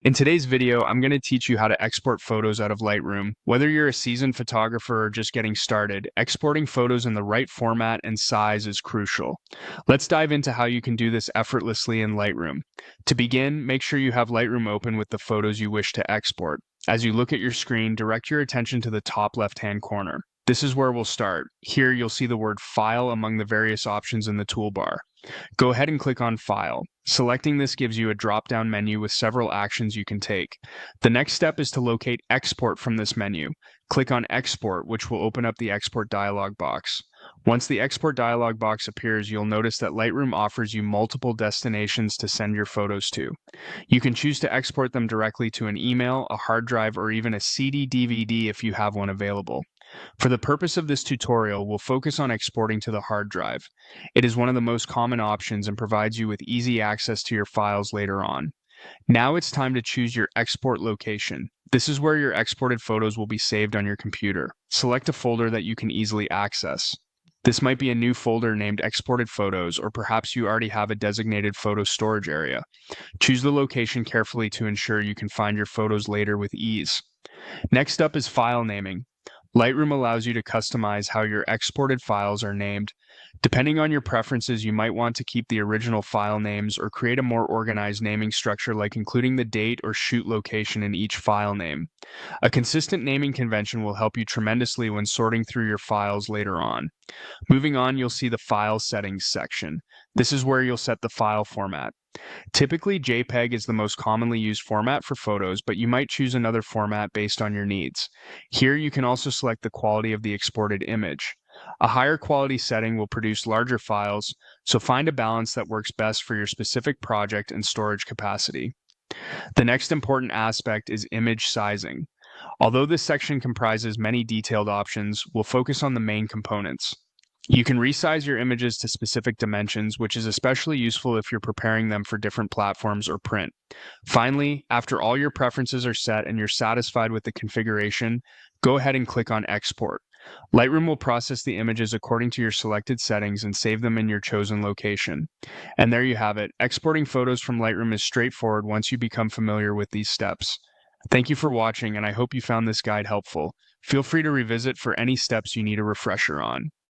In today's video, I'm going to teach you how to export photos out of Lightroom. Whether you're a seasoned photographer or just getting started, exporting photos in the right format and size is crucial. Let's dive into how you can do this effortlessly in Lightroom. To begin, make sure you have Lightroom open with the photos you wish to export. As you look at your screen, direct your attention to the top left-hand corner. This is where we'll start. Here, you'll see the word File among the various options in the toolbar. Go ahead and click on File. Selecting this gives you a drop-down menu with several actions you can take. The next step is to locate Export from this menu. Click on Export, which will open up the Export dialog box. Once the Export dialog box appears, you'll notice that Lightroom offers you multiple destinations to send your photos to. You can choose to export them directly to an email, a hard drive, or even a CD/DVD if you have one available. For the purpose of this tutorial, we'll focus on exporting to the hard drive. It is one of the most common options and provides you with easy access to your files later on. Now it's time to choose your export location. This is where your exported photos will be saved on your computer. Select a folder that you can easily access. This might be a new folder named Exported Photos, or perhaps you already have a designated photo storage area. Choose the location carefully to ensure you can find your photos later with ease. Next up is file naming. Lightroom allows you to customize how your exported files are named. Depending on your preferences, you might want to keep the original file names or create a more organized naming structure, like including the date or shoot location in each file name. A consistent naming convention will help you tremendously when sorting through your files later on. Moving on, you'll see the File Settings section. This is where you'll set the file format. Typically, JPEG is the most commonly used format for photos, but you might choose another format based on your needs. Here, you can also select the quality of the exported image. A higher quality setting will produce larger files, so find a balance that works best for your specific project and storage capacity. The next important aspect is image sizing. Although this section comprises many detailed options, we'll focus on the main components. You can resize your images to specific dimensions, which is especially useful if you're preparing them for different platforms or print. Finally, after all your preferences are set and you're satisfied with the configuration, go ahead and click on Export. Lightroom will process the images according to your selected settings and save them in your chosen location. And there you have it. Exporting photos from Lightroom is straightforward once you become familiar with these steps. Thank you for watching, and I hope you found this guide helpful. Feel free to revisit for any steps you need a refresher on.